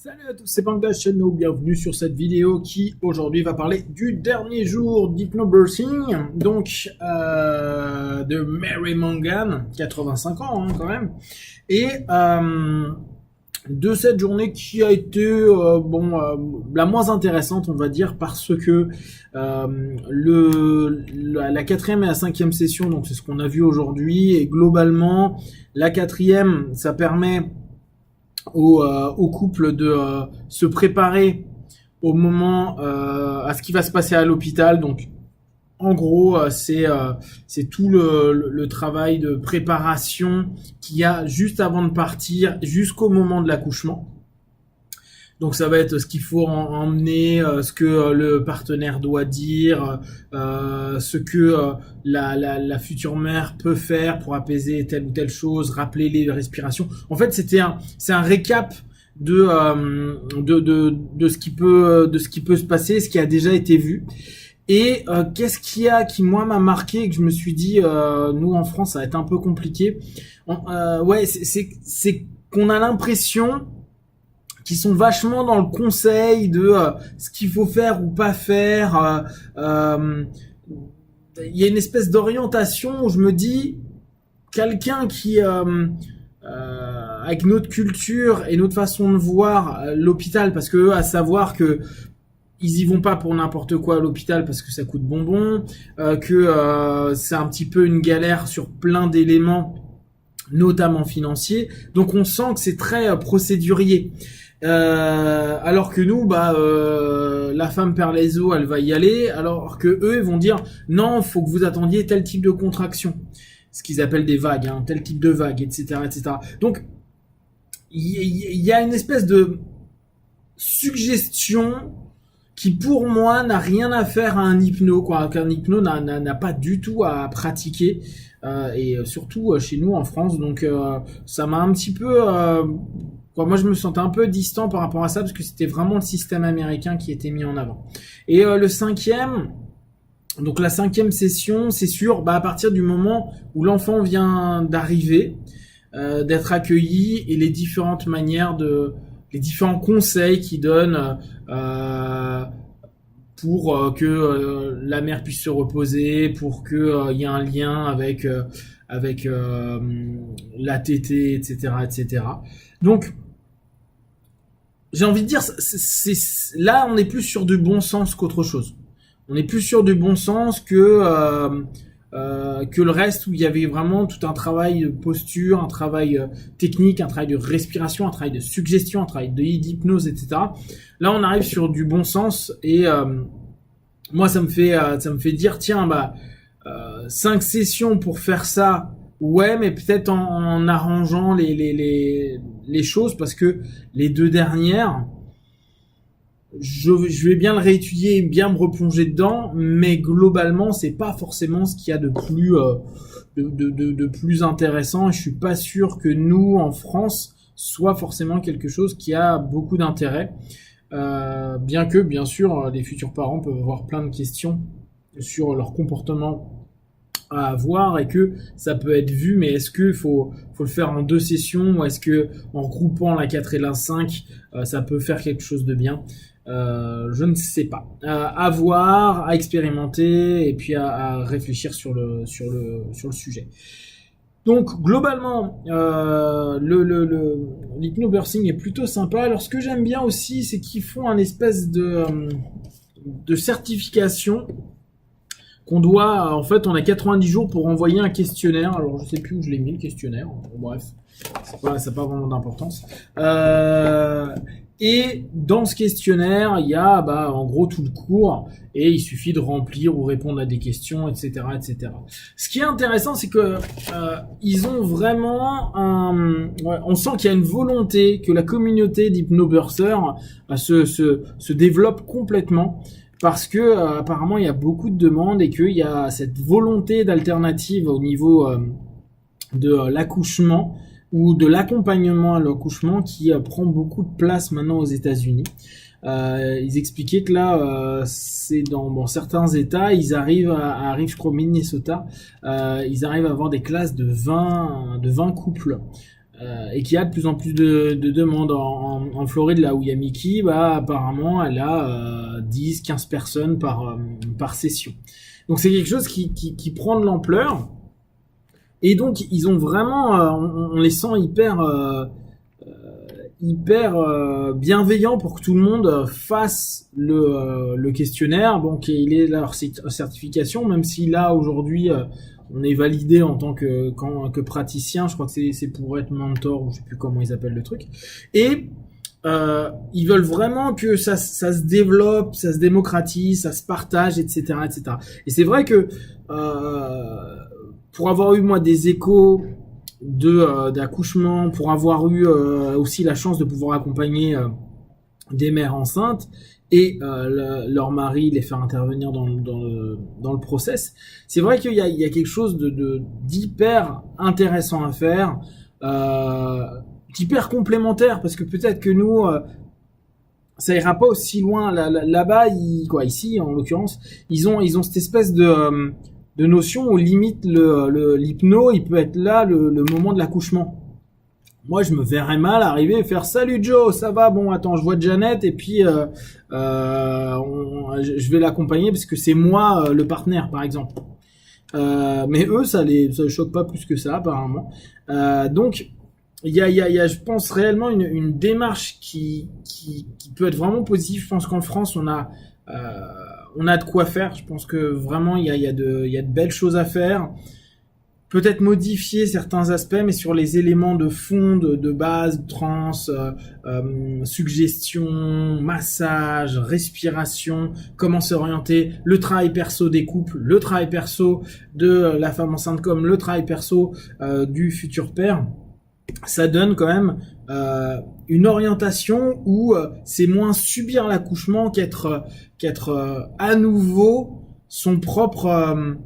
Salut à tous, c'est Punk de la chaîne No, bienvenue sur cette vidéo qui aujourd'hui va parler du dernier jour d'hypnobirthing, donc de Mary Mangan, 85 ans quand même, et de cette journée qui a été la moins intéressante on va dire parce que la quatrième et la cinquième session, donc c'est ce qu'on a vu aujourd'hui, et globalement la quatrième ça permet au couple de se préparer au moment à ce qui va se passer à l'hôpital. Donc en gros c'est tout le travail de préparation qu'il y a juste avant de partir jusqu'au moment de l'accouchement. Donc ça va être ce qu'il faut emmener, ce que le partenaire doit dire, ce que la future mère peut faire pour apaiser telle ou telle chose, rappeler les respirations. En fait, c'est un récap de ce qui peut se passer, ce qui a déjà été vu. Et qu'est-ce qu'il y a qui moi m'a marqué et que je me suis dit nous en France ça va être un peu compliqué. C'est qu'on a l'impression qui sont vachement dans le conseil de ce qu'il faut faire ou pas faire. Il y a une espèce d'orientation où je me dis, quelqu'un qui, avec notre culture et notre façon de voir l'hôpital, parce que à savoir que ils y vont pas pour n'importe quoi à l'hôpital parce que ça coûte bonbon, que c'est un petit peu une galère sur plein d'éléments, notamment financiers. Donc on sent que c'est très procédurier. Alors que nous, la femme perd les os, elle va y aller, alors que eux, ils vont dire non, faut que vous attendiez tel type de contraction, ce qu'ils appellent des vagues, tel type de vague, etc., etc. Donc, il y a une espèce de suggestion qui, pour moi, n'a rien à faire à un hypno, quoi, qu'un hypno n'a pas du tout à pratiquer, et surtout chez nous en France. Donc, ça m'a un petit peu moi, je me sentais un peu distant par rapport à ça parce que c'était vraiment le système américain qui était mis en avant. Et le cinquième, donc la cinquième session, c'est sûr, à partir du moment où l'enfant vient d'arriver, d'être accueilli et les différentes manières les différents conseils qu'il donne pour que la mère puisse se reposer, pour que y ait un lien avec la tétée, etc., etc. Donc j'ai envie de dire, là, on est plus sur du bon sens qu'autre chose. On est plus sur du bon sens que le reste où il y avait vraiment tout un travail de posture, un travail technique, un travail de respiration, un travail de suggestion, un travail d'hypnose, etc. Là, on arrive sur du bon sens et moi, ça me fait dire, tiens, 5 sessions pour faire ça. Ouais, mais peut-être en arrangeant les choses, parce que les deux dernières, je vais bien le réétudier et bien me replonger dedans, mais globalement, c'est pas forcément ce qu'il y a de plus de plus intéressant. Et je suis pas sûr que nous, en France, soit forcément quelque chose qui a beaucoup d'intérêt. Bien que, bien sûr, les futurs parents peuvent avoir plein de questions sur leur comportement à avoir et que ça peut être vu, mais est-ce que faut le faire en 2 sessions ou est-ce que en regroupant la 4 et la 5 ça peut faire quelque chose de bien? Je ne sais pas. À voir, à expérimenter et puis à réfléchir sur le sujet. Donc globalement, l'hypnobirthing est plutôt sympa. Alors ce que j'aime bien aussi, c'est qu'ils font un espèce de certification qu'on doit, en fait, on a 90 jours pour envoyer un questionnaire. Alors, je sais plus où je l'ai mis, le questionnaire. Bref, ça n'a pas vraiment d'importance. Et dans ce questionnaire, il y a, en gros, tout le cours. Et il suffit de remplir ou répondre à des questions, etc., etc. Ce qui est intéressant, c'est que ils ont vraiment on sent qu'il y a une volonté que la communauté d'hypnobirthers se développe complètement. Parce que apparemment il y a beaucoup de demandes et qu'il y a cette volonté d'alternative au niveau de l'accouchement ou de l'accompagnement à l'accouchement qui prend beaucoup de place maintenant aux États-Unis. Ils expliquaient que là, c'est dans certains États, ils arrivent, je crois au Minnesota, ils arrivent à avoir des classes de 20 couples et qu'il y a de plus en plus de demandes en Floride, là où il y a Mickey, bah apparemment elle a 10-15 personnes par session. Donc c'est quelque chose qui prend de l'ampleur, et donc ils ont vraiment, on les sent hyper bienveillants pour que tout le monde fasse le questionnaire. Donc il est leur certification, même si là aujourd'hui on est validé en tant que praticien. Je crois que c'est pour être mentor, ou je sais plus comment ils appellent le truc. Et ils veulent vraiment que ça se développe, ça se démocratise, ça se partage, etc., etc. Et c'est vrai que pour avoir eu moi des échos d'accouchement, pour avoir eu aussi la chance de pouvoir accompagner des mères enceintes et leur mari, les faire intervenir dans le process, c'est vrai qu'il y a quelque chose d'hyper intéressant à faire, d'hyper complémentaire, parce que peut-être que nous ça ira pas aussi loin là-bas, ici en l'occurrence, ils ont cette espèce de notion où limite l'hypno, il peut être là le moment de l'accouchement. Moi, je me verrais mal arriver et faire salut Joe, ça va, bon attends, je vois Janet et puis je vais l'accompagner parce que c'est moi le partenaire par exemple. Mais eux, ça les choque pas plus que ça apparemment. Donc il y a, je pense réellement une démarche qui peut être vraiment positive. Je pense qu'en France, on a de quoi faire. Je pense que vraiment il y a de belles choses à faire. Peut-être modifier certains aspects, mais sur les éléments de fond, de base, transe, suggestion, massage, respiration, comment s'orienter, le travail perso des couples, le travail perso de la femme enceinte comme le travail perso du futur père. Ça donne quand même une orientation où c'est moins subir l'accouchement qu'être à nouveau son propre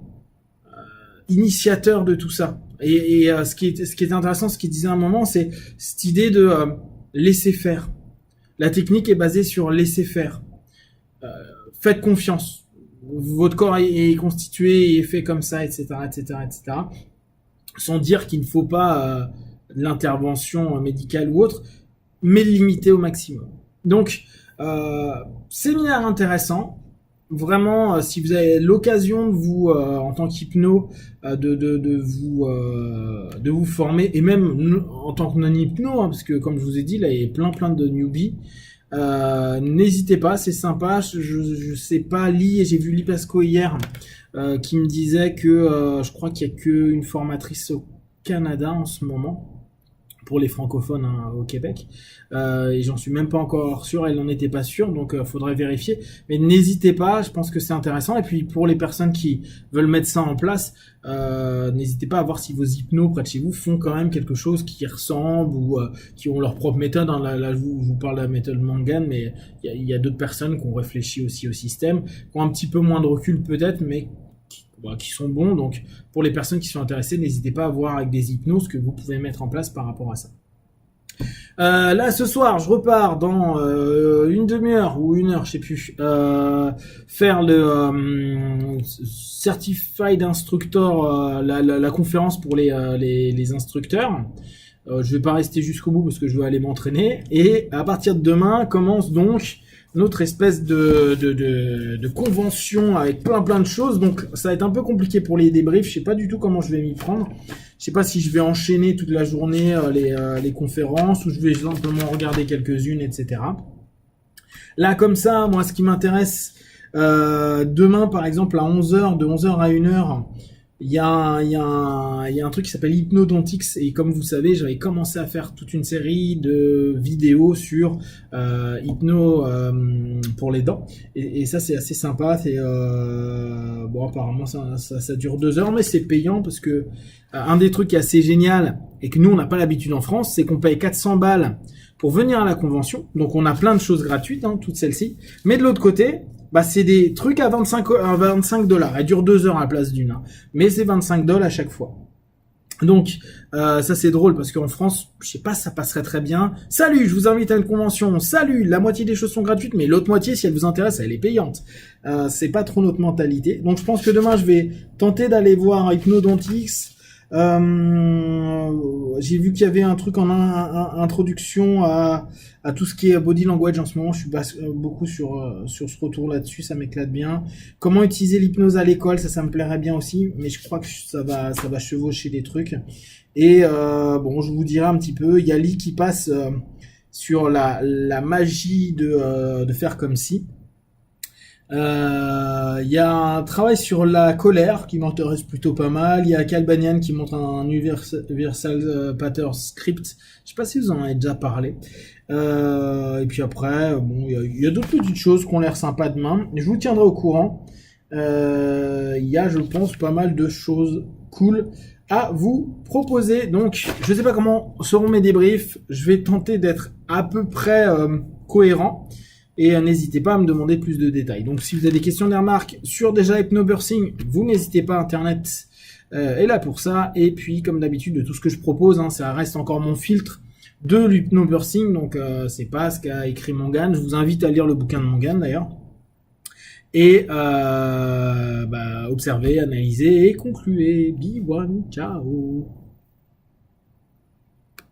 initiateur de tout ça. Et ce qui est intéressant, ce qu'il disait à un moment, c'est cette idée de laisser faire. La technique est basée sur laisser faire. Faites confiance. Votre corps est constitué et est fait comme ça, etc., etc., etc. Sans dire qu'il ne faut pas l'intervention médicale ou autre, mais limiter au maximum. Donc, séminaire intéressant. Vraiment, si vous avez l'occasion de vous, en tant qu'hypno, de vous former, et même en tant que non-hypno, parce que comme je vous ai dit, là, il y a plein de newbies. N'hésitez pas, c'est sympa. Je sais pas, j'ai vu Lipasco hier, qui me disait que je crois qu'il y a qu'une formatrice au Canada en ce moment, pour les francophones au Québec, et j'en suis même pas encore sûr, elle n'en était pas sûre, donc faudrait vérifier, mais n'hésitez pas, je pense que c'est intéressant. Et puis pour les personnes qui veulent mettre ça en place, n'hésitez pas à voir si vos hypnos près de chez vous font quand même quelque chose qui ressemble, ou qui ont leur propre méthode. Là je vous parle de la méthode Mangan, mais il y a d'autres personnes qui ont réfléchi aussi au système, qui ont un petit peu moins de recul peut-être, mais qui sont bons. Donc pour les personnes qui sont intéressées, n'hésitez pas à voir avec des hypnoses ce que vous pouvez mettre en place par rapport à ça. Là ce soir je repars dans une demi-heure ou une heure, je sais plus, faire le Certified Instructor, la conférence pour les instructeurs. Je vais pas rester jusqu'au bout parce que je veux aller m'entraîner, et à partir de demain commence donc notre espèce de convention avec plein de choses. Donc ça va être un peu compliqué pour les débriefs, je sais pas du tout comment je vais m'y prendre. Je sais pas si je vais enchaîner toute la journée les conférences, ou je vais simplement regarder quelques-unes, etc. Là comme ça, moi ce qui m'intéresse, demain par exemple à 11h, de 11h à 1h, il y a un truc qui s'appelle Hypnodontix, et comme vous savez, j'avais commencé à faire toute une série de vidéos sur hypno pour les dents, et ça c'est assez sympa. C'est bon, apparemment ça dure 2 heures, mais c'est payant, parce que un des trucs qui est assez génial et que nous on n'a pas l'habitude en France, c'est qu'on paye 400 balles pour venir à la convention. Donc on a plein de choses gratuites, toutes celles-ci, mais de l'autre côté, c'est des trucs à 25 $. Elle dure 2 heures à la place d'une, mais c'est 25 $ à chaque fois. Donc ça c'est drôle, parce qu'en France, je sais pas, ça passerait très bien. Salut, je vous invite à une convention. Salut, la moitié des choses sont gratuites, mais l'autre moitié, si elle vous intéresse, elle est payante. C'est pas trop notre mentalité. Donc je pense que demain, je vais tenter d'aller voir Hypnodontix. J'ai vu qu'il y avait un truc en introduction à tout ce qui est body language en ce moment. Je suis beaucoup sur ce retour là-dessus, ça m'éclate bien. Comment utiliser l'hypnose à l'école, ça me plairait bien aussi, mais je crois que ça va chevaucher des trucs. Et bon, je vous dirai un petit peu. Il y a Lee qui passe sur la magie de faire comme si. Il y a un travail sur la colère qui m'intéresse plutôt pas mal. Il y a Calbanian qui montre un Universal Pattern Script. Je sais pas si vous en avez déjà parlé. Et puis après, bon, il y a d'autres petites choses qui ont l'air sympas demain. Je vous tiendrai au courant. Il y a, je pense, pas mal de choses cool à vous proposer. Donc, je sais pas comment seront mes débriefs. Je vais tenter d'être à peu près cohérent. Et n'hésitez pas à me demander plus de détails. Donc si vous avez des questions, des remarques sur déjà hypnobirthing, vous n'hésitez pas, Internet est là pour ça. Et puis comme d'habitude, de tout ce que je propose, ça reste encore mon filtre de l'hypnobirthing. Donc c'est pas ce qu'a écrit Mongan. Je vous invite à lire le bouquin de Mongan d'ailleurs. Et observez, analysez et concluez. Be one, ciao.